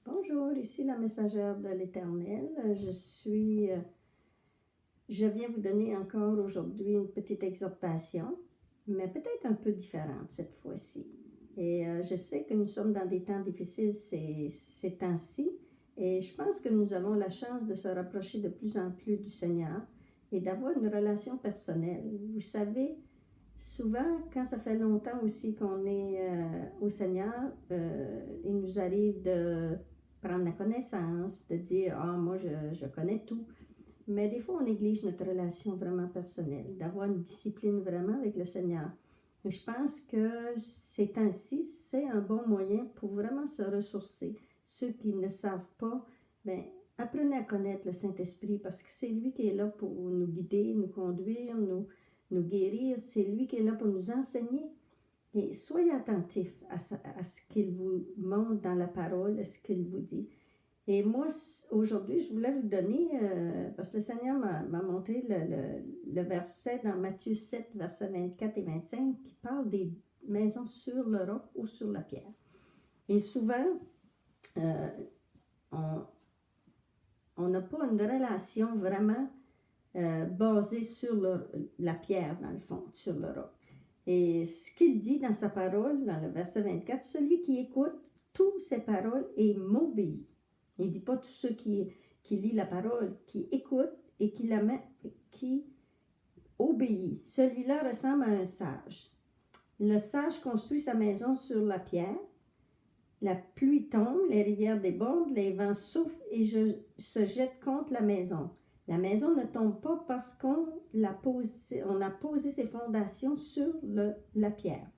Bonjour, ici la messagère de l'Éternel. Je viens vous donner encore aujourd'hui une petite exhortation, mais peut-être un peu différente cette fois-ci. Et je sais que nous sommes dans des temps difficiles ces temps-ci, et je pense que nous avons la chance de se rapprocher de plus en plus du Seigneur et d'avoir une relation personnelle. Vous savez, souvent, quand ça fait longtemps aussi qu'on est au Seigneur, il nous arrive de prendre la connaissance, de dire « Ah, moi, je connais tout ». Mais des fois, on néglige notre relation vraiment personnelle, d'avoir une discipline vraiment avec le Seigneur. Et je pense que ces temps-ci, c'est un bon moyen pour vraiment se ressourcer. Ceux qui ne savent pas, bien, apprenez à connaître le Saint-Esprit parce que c'est lui qui est là pour nous guider, nous conduire, nous guérir. C'est lui qui est là pour nous enseigner. Et soyez attentifs à ce qu'il vous montre dans la parole, à ce qu'il vous dit. Et moi, aujourd'hui, je voulais vous donner, parce que le Seigneur m'a montré le verset dans Matthieu 7, versets 24 et 25, qui parle des maisons sur le roc ou sur la pierre. Et souvent, on n'a pas une relation vraiment basée sur la pierre, dans le fond, sur le roc. Et ce qu'il dit dans sa parole, dans le verset 24, « Celui qui écoute toutes ses paroles et m'obéit. » Il ne dit pas tous ceux qui lisent la parole, qui écoutent et qui obéit. Celui-là ressemble à un sage. Le sage construit sa maison sur la pierre. La pluie tombe, les rivières débordent, les vents soufflent et se jettent contre la maison. La maison ne tombe pas parce qu'on a posé ses fondations sur la pierre.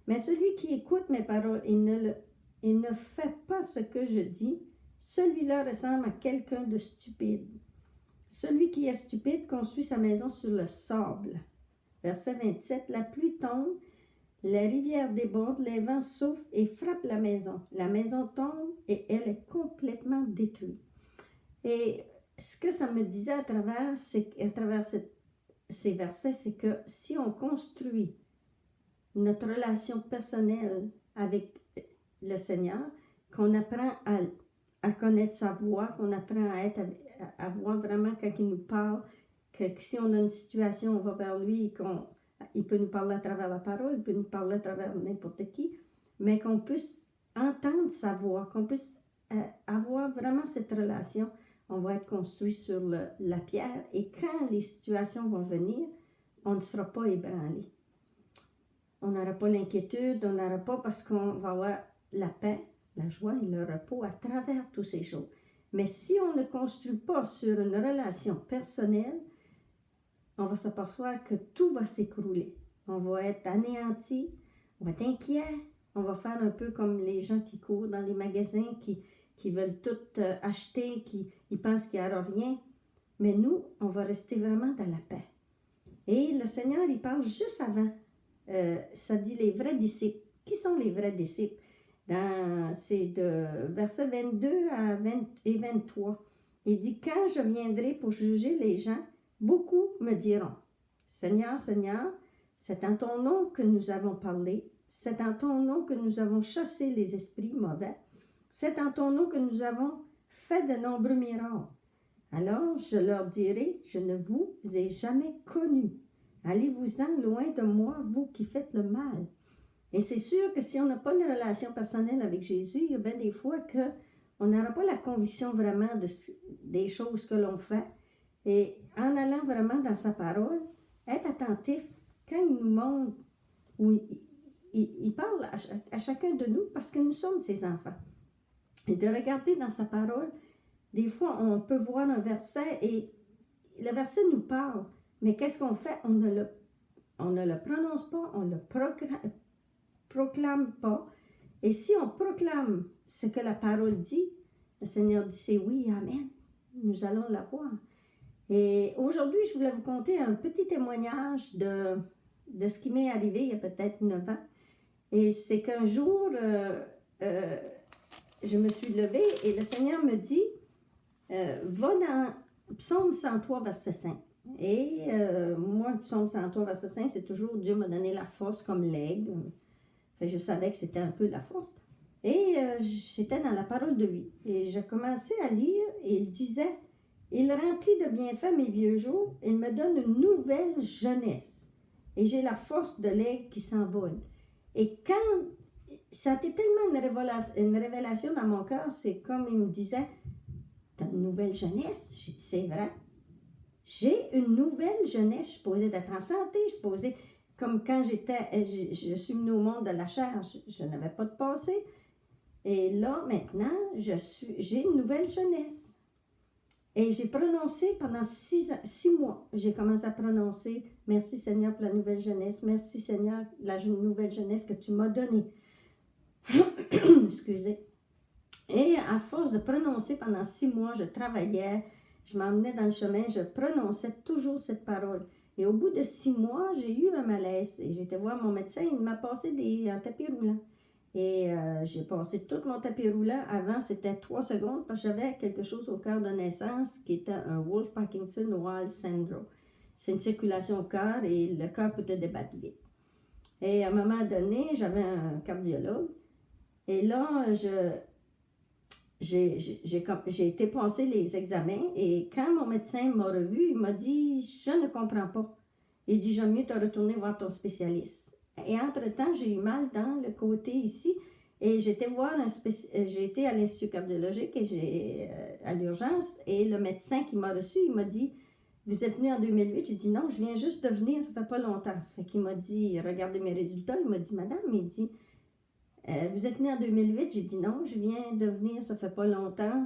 Mais celui qui écoute mes paroles et ne fait pas ce que je dis, celui-là ressemble à quelqu'un de stupide. Celui qui est stupide construit sa maison sur le sable. Verset 27, la pluie tombe, les rivières débordent, les vents soufflent et frappent la maison. La maison tombe et elle est complètement détruite. Et ce que ça me disait à travers ces versets, c'est que si on construit notre relation personnelle avec le Seigneur, qu'on apprend à connaître sa voix, qu'on apprend à voir vraiment quand il nous parle, que si on a une situation, on va vers lui, il peut nous parler à travers la parole, il peut nous parler à travers n'importe qui, mais qu'on puisse entendre sa voix, qu'on puisse avoir vraiment cette relation. On va être construit sur la pierre et quand les situations vont venir, on ne sera pas ébranlé. On n'aura pas l'inquiétude, on n'aura pas parce qu'on va avoir la paix, la joie et le repos à travers tous ces jours. Mais si on ne construit pas sur une relation personnelle, on va s'apercevoir que tout va s'écrouler. On va être anéanti, on va être inquiet, on va faire un peu comme les gens qui courent dans les magasins, qui veulent tout acheter, ils pensent qu'il n'y aura rien. Mais nous, on va rester vraiment dans la paix. Et le Seigneur, il parle juste avant. Ça dit les vrais disciples. Qui sont les vrais disciples? C'est de versets 22 et 23. Il dit, « Quand je viendrai pour juger les gens, beaucoup me diront, Seigneur, Seigneur, c'est en ton nom que nous avons parlé, c'est en ton nom que nous avons chassé les esprits mauvais, c'est en ton nom que nous avons fait de nombreux miracles. Alors je leur dirai, je ne vous ai jamais connus. Allez-vous-en loin de moi, vous qui faites le mal. » Et c'est sûr que si on n'a pas une relation personnelle avec Jésus, il y a bien des fois qu'on n'aura pas la conviction vraiment des choses que l'on fait. Et en allant vraiment dans sa parole, être attentif quand il nous montre, ou il parle à chacun de nous parce que nous sommes ses enfants. Et de regarder dans sa parole, des fois on peut voir un verset et le verset nous parle, mais qu'est-ce qu'on fait? On ne le prononce pas, on ne le proclame pas. Et si on proclame ce que la parole dit, le Seigneur dit c'est oui, amen. Nous allons l'avoir. Et aujourd'hui, je voulais vous conter un petit témoignage de ce qui m'est arrivé il y a peut-être 9 ans. Et c'est qu'un jour, je me suis levée et le Seigneur me dit, va dans Psaume 103, verset 5. Et moi, Psaume 103, verset 5, c'est toujours Dieu m'a donné la force comme l'aigle. Fait, je savais que c'était un peu la force. Et j'étais dans la parole de vie. Et j'ai commencé à lire et il disait, il remplit de bienfaits mes vieux jours, il me donne une nouvelle jeunesse. Et j'ai la force de l'aigle qui s'envole. Et quand ça a été tellement une révélation dans mon cœur, c'est comme il me disait, t'as une nouvelle jeunesse? J'ai dit, c'est vrai. J'ai une nouvelle jeunesse. Je suis posée d'être en santé, je suis posée comme quand je suis venue au monde de la chair, je n'avais pas de passé. Et là, maintenant, j'ai une nouvelle jeunesse. Et j'ai prononcé pendant 6 mois, j'ai commencé à prononcer « Merci Seigneur pour la nouvelle jeunesse, merci Seigneur pour la nouvelle jeunesse que tu m'as donnée. » Excusez. Et à force de prononcer pendant 6 mois, je travaillais, je m'emmenais dans le chemin, je prononçais toujours cette parole. Et au bout de 6 mois, j'ai eu un malaise et j'étais voir mon médecin, il m'a passé un tapis roulant. Et j'ai passé tout mon tapis roulant. Avant, c'était 3 secondes parce que j'avais quelque chose au cœur de naissance qui était un Wolff-Parkinson-White syndrome. C'est une circulation au cœur et le cœur peut te débattre vite. Et à un moment donné, j'avais un cardiologue. Et là, j'ai été passer les examens et quand mon médecin m'a revu, il m'a dit « Je ne comprends pas. » Il dit « J'aime mieux te retourner voir ton spécialiste. » Et entre-temps, j'ai eu mal dans le côté ici et j'ai été à l'Institut cardiologique et à l'urgence et le médecin qui m'a reçu, il m'a dit « Vous êtes venu en 2008? » J'ai dit « Non, je viens juste de venir, ça fait pas longtemps. » Ça fait qu'il m'a dit « Regardez mes résultats. » Il m'a dit « Madame, il dit vous êtes venue en 2008? » J'ai dit « Non, je viens de venir, ça fait pas longtemps. »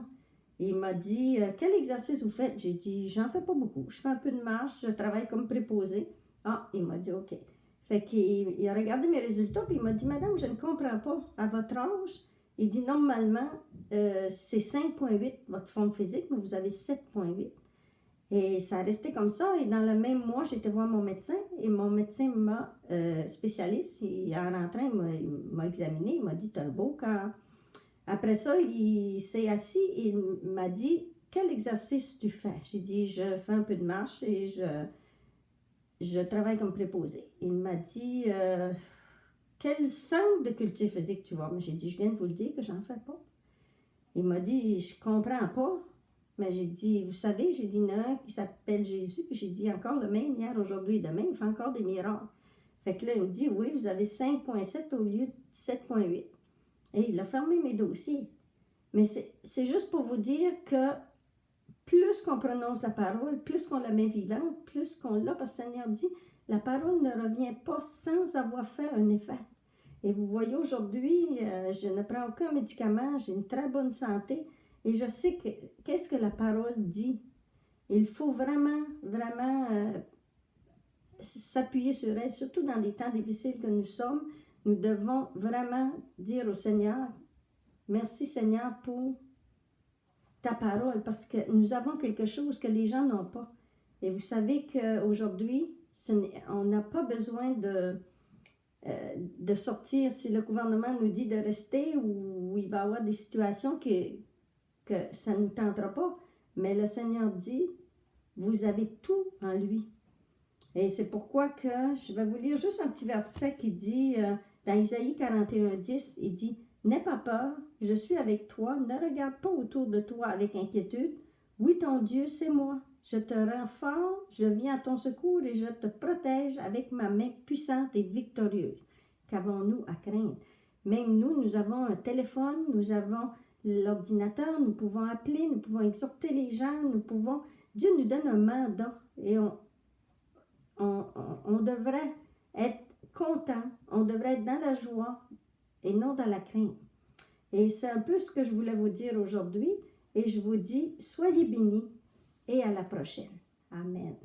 Il m'a dit « Quel exercice vous faites? » J'ai dit « J'en fais pas beaucoup. Je fais un peu de marche, je travaille comme préposé. » Ah, il m'a dit « OK. » Fait qu'il a regardé mes résultats, puis il m'a dit « Madame, je ne comprends pas. À votre âge, il dit normalement, c'est 5,8 votre forme physique, mais vous avez 7,8. » Et ça a resté comme ça. Et dans le même mois, j'ai été voir mon médecin. Et mon médecin m'a spécialiste. Et en rentrant, il m'a examiné. Il m'a dit « Tu as un beau cœur. » Après ça, il s'est assis et il m'a dit « Quel exercice tu fais? » J'ai dit « Je fais un peu de marche et je travaille comme préposé. » Il m'a dit quel centre de culture physique tu vas? J'ai dit, je viens de vous le dire que j'en fais pas. Il m'a dit, je comprends pas. Mais j'ai dit, vous savez, j'ai dit, non, qui s'appelle Jésus. Puis j'ai dit, encore le même hier, aujourd'hui et demain, il fait encore des miracles. Fait que là, il me dit, oui, vous avez 5,7 au lieu de 7,8. Et il a fermé mes dossiers. Mais c'est juste pour vous dire que plus qu'on prononce la parole, plus qu'on la met vivante, plus qu'on l'a, parce que le Seigneur dit, la parole ne revient pas sans avoir fait un effet. Et vous voyez aujourd'hui, je ne prends aucun médicament, j'ai une très bonne santé et je sais qu'est-ce que la parole dit. Il faut vraiment, vraiment s'appuyer sur elle, surtout dans les temps difficiles que nous sommes. Nous devons vraiment dire au Seigneur, merci Seigneur pour ta parole, parce que nous avons quelque chose que les gens n'ont pas. Et vous savez qu'aujourd'hui, on n'a pas besoin de sortir si le gouvernement nous dit de rester ou il va y avoir des situations que ça ne nous tentera pas. Mais le Seigneur dit, vous avez tout en lui. Et c'est pourquoi que je vais vous lire juste un petit verset qui dit, dans Isaïe 41:10, il dit, n'aie pas peur, je suis avec toi, ne regarde pas autour de toi avec inquiétude. Oui, ton Dieu, c'est moi. Je te rends fort, je viens à ton secours et je te protège avec ma main puissante et victorieuse. Qu'avons-nous à craindre? Même nous avons un téléphone, nous avons l'ordinateur, nous pouvons appeler, nous pouvons exhorter les gens, Dieu nous donne un mandat et on devrait être content, on devrait être dans la joie et non dans la crainte. Et c'est un peu ce que je voulais vous dire aujourd'hui et je vous dis, soyez bénis et à la prochaine. Amen.